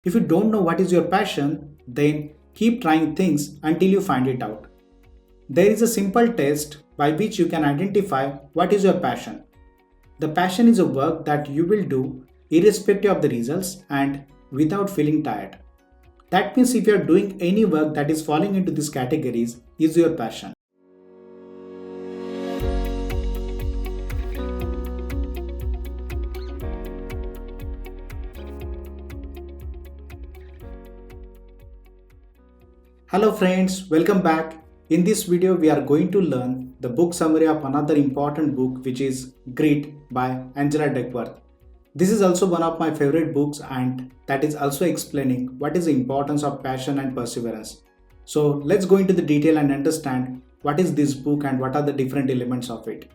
If you don't know what is your passion, then keep trying things until you find it out. There is a simple test by which you can identify what is your passion. The passion is a work that you will do irrespective of the results and without feeling tired. That means if you are doing any work that is falling into these categories is your passion. Hello friends, welcome back. In this video we are going to learn the book summary of another important book which is Grit by Angela Duckworth. This is also one of my favorite books and that is also explaining what is the importance of passion and perseverance. So let's go into the detail and understand what is this book and what are the different elements of it.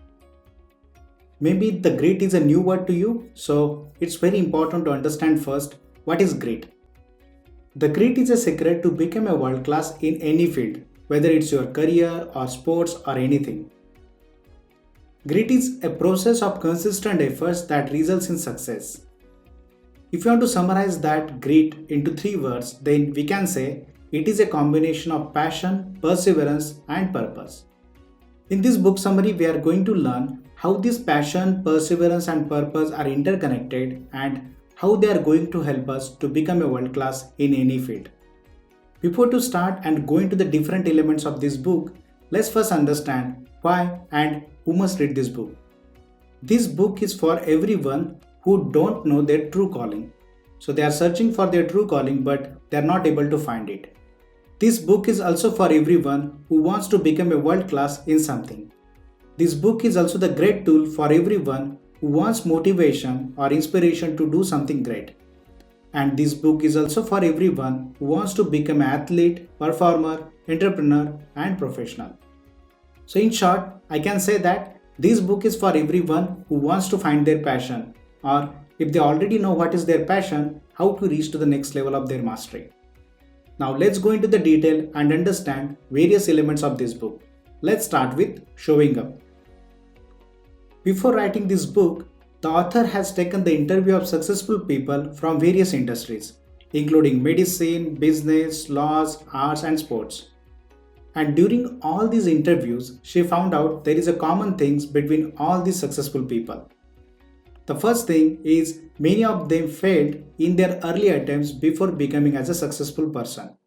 Maybe the grit is a new word to you, so it's very important to understand first what is grit. The grit is a secret to become a world class in any field, whether it's your career or sports or anything. Grit is a process of consistent efforts that results in success. If you want to summarize that grit into three words, then we can say it is a combination of passion, perseverance, and purpose. In this book summary, we are going to learn how this passion, perseverance, and purpose are interconnected and how they are going to help us to become a world class in any field. Before to start and go into the different elements of this book, let's first understand why and who must read this book. This book is for everyone who don't know their true calling. So they are searching for their true calling but they are not able to find it. This book is also for everyone who wants to become a world class in something. This book is also the great tool for everyone who wants motivation or inspiration to do something great. And this book is also for everyone who wants to become an athlete, performer, entrepreneur, and professional. So in short, I can say that this book is for everyone who wants to find their passion, or if they already know what is their passion, how to reach to the next level of their mastery. Now let's go into the detail and understand various elements of this book. Let's start with showing up. Before writing this book, the author has taken the interview of successful people from various industries, including medicine, business, laws, arts, and sports. And during all these interviews, she found out there is a common things between all these successful people. The first thing is many of them failed in their early attempts before becoming as a successful person.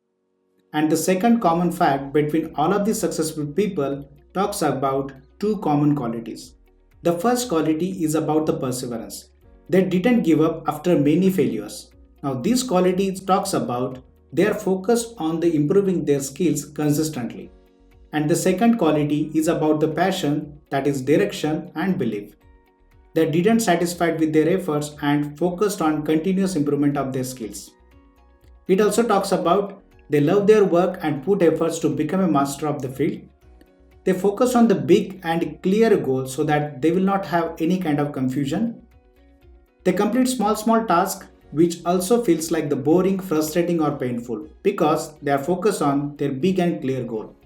And the second common fact between all of these successful people talks about two common qualities. The first quality is about the perseverance. They didn't give up after many failures. Now this quality talks about they are focused on the improving their skills consistently. And the second quality is about the passion, that is direction and belief. They didn't satisfied with their efforts and focused on continuous improvement of their skills. It also talks about they love their work and put efforts to become a master of the field. They focus on the big and clear goals so that they will not have any kind of confusion. They complete small tasks which also feels like the boring, frustrating or painful because they are focused on their big and clear goal.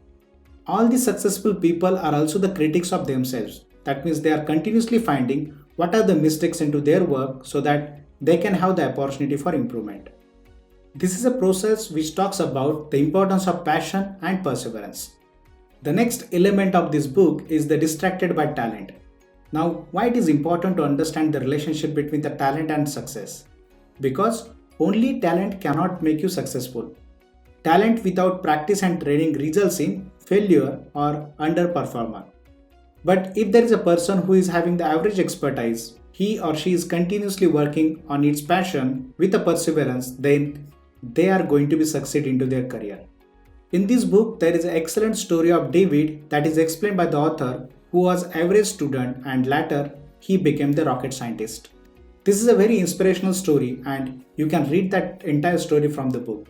All these successful people are also the critics of themselves. That means they are continuously finding what are the mistakes into their work so that they can have the opportunity for improvement. This is a process which talks about the importance of passion and perseverance. The next element of this book is the distracted by talent. Now, why it is important to understand the relationship between the talent and success? Because only talent cannot make you successful. Talent without practice and training results in failure or underperformer. But if there is a person who is having the average expertise, he or she is continuously working on its passion with a perseverance, then they are going to be succeed into their career. In this book, there is an excellent story of David that is explained by the author who was average student and later he became the rocket scientist. This is a very inspirational story and you can read that entire story from the book.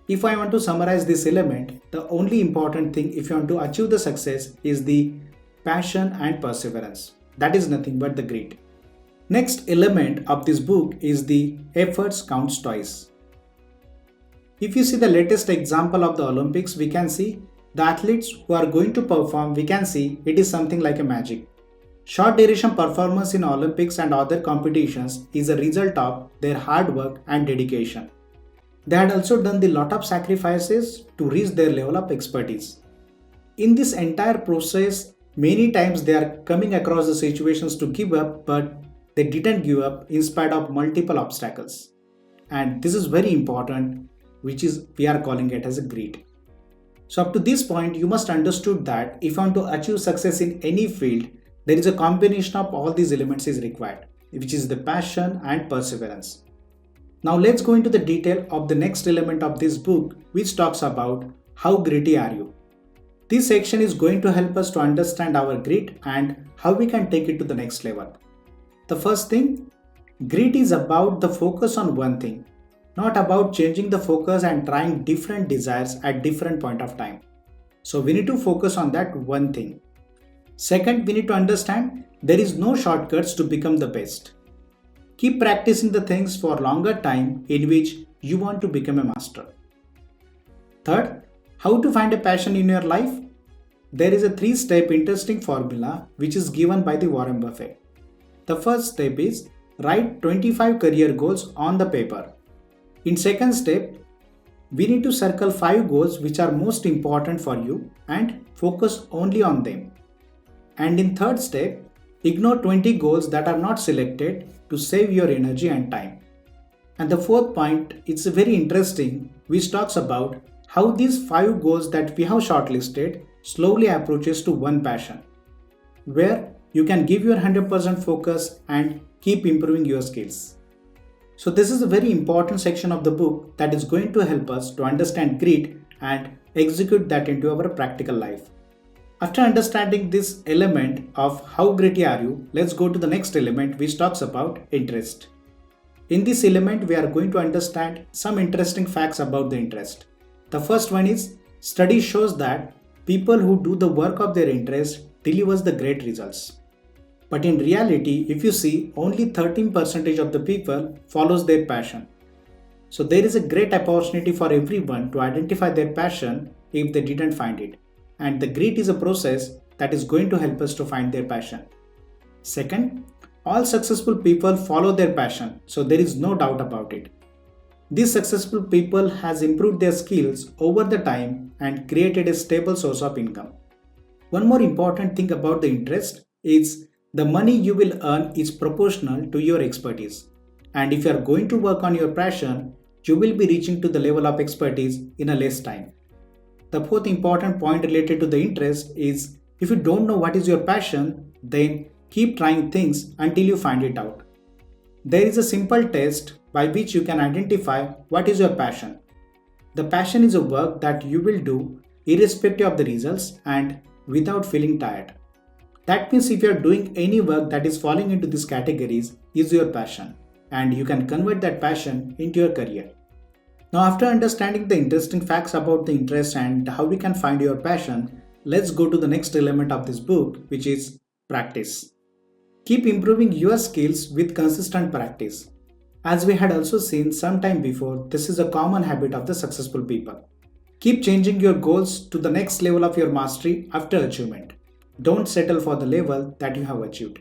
If I want to summarize this element, the only important thing if you want to achieve the success is the passion and perseverance. That is nothing but the grit. Next element of this book is the efforts counts twice. If you see the latest example of the Olympics, we can see the athletes who are going to perform, we can see it is something like a magic. Short duration performance in Olympics and other competitions is a result of their hard work and dedication. They had also done the lot of sacrifices to reach their level of expertise. In this entire process, many times they are coming across the situations to give up, but they didn't give up in spite of multiple obstacles. And this is very important, which is we are calling it as a grit. So up to this point, you must understood that if you want to achieve success in any field, there is a combination of all these elements is required, which is the passion and perseverance. Now let's go into the detail of the next element of this book, which talks about how gritty are you. This section is going to help us to understand our grit and how we can take it to the next level. The first thing, grit is about the focus on one thing, not about changing the focus and trying different desires at different point of time. So we need to focus on that one thing. Second, we need to understand there is no shortcuts to become the best. Keep practicing the things for longer time in which you want to become a master. Third, how to find a passion in your life? There is a 3-step interesting formula which is given by the Warren Buffett. The first step is write 25 career goals on the paper. In second step, we need to circle 5 goals which are most important for you and focus only on them. And in third step, ignore 20 goals that are not selected to save your energy and time. And the fourth point, it's very interesting, which talks about how these 5 goals that we have shortlisted slowly approaches to one passion, where you can give your 100% focus and keep improving your skills. So this is a very important section of the book that is going to help us to understand grit and execute that into our practical life. After understanding this element of how gritty are you, let's go to the next element which talks about interest. In this element, we are going to understand some interesting facts about the interest. The first one is, study shows that people who do the work of their interest delivers the great results. But in reality, if you see, only 13% of the people follows their passion. So there is a great opportunity for everyone to identify their passion if they didn't find it. And the grit is a process that is going to help us to find their passion. Second, all successful people follow their passion, so there is no doubt about it. These successful people has improved their skills over the time and created a stable source of income. One more important thing about the interest is the money you will earn is proportional to your expertise. And if you are going to work on your passion, you will be reaching to the level of expertise in a less time. The fourth important point related to the interest is, if you don't know what is your passion, then keep trying things until you find it out. There is a simple test by which you can identify what is your passion. The passion is a work that you will do irrespective of the results and without feeling tired. That means if you are doing any work that is falling into these categories is your passion, and you can convert that passion into your career. Now after understanding the interesting facts about the interest and how we can find your passion, let's go to the next element of this book, which is practice. Keep improving your skills with consistent practice. As we had also seen some time before, this is a common habit of the successful people. Keep changing your goals to the next level of your mastery after achievement. Don't settle for the level that you have achieved.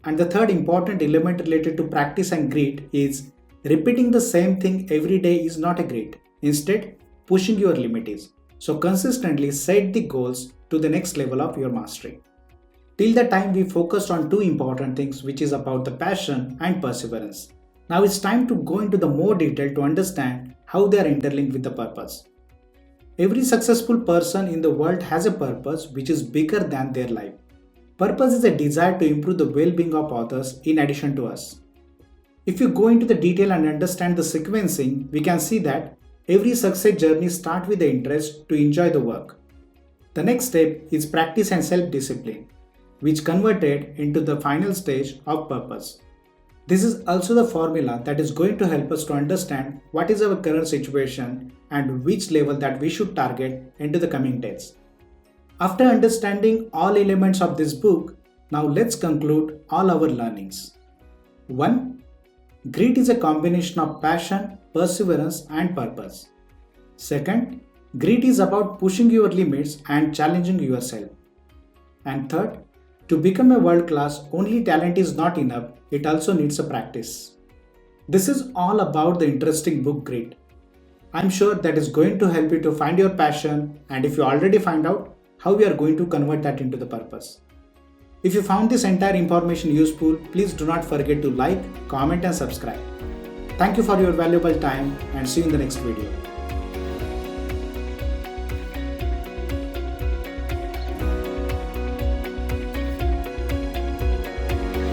And the third important element related to practice and grit is repeating the same thing every day is not a grit. Instead, pushing your limits. So consistently set the goals to the next level of your mastery. Till the time we focused on two important things, which is about the passion and perseverance. Now it's time to go into the more detail to understand how they are interlinked with the purpose. Every successful person in the world has a purpose which is bigger than their life. Purpose is a desire to improve the well-being of others in addition to us. If you go into the detail and understand the sequencing, we can see that every success journey starts with the interest to enjoy the work. The next step is practice and self-discipline, which converted into the final stage of purpose. This is also the formula that is going to help us to understand what is our current situation and which level that we should target into the coming days. After understanding all elements of this book, now let's conclude all our learnings. 1. Grit is a combination of passion, perseverance and purpose. Second, grit is about pushing your limits and challenging yourself. And third, to become a world class, only talent is not enough, it also needs a practice. This is all about the interesting book Grit. I'm sure that is going to help you to find your passion, and if you already find out, how we are going to convert that into the purpose. If you found this entire information useful, please do not forget to like, comment and subscribe. Thank you for your valuable time and see you in the next video.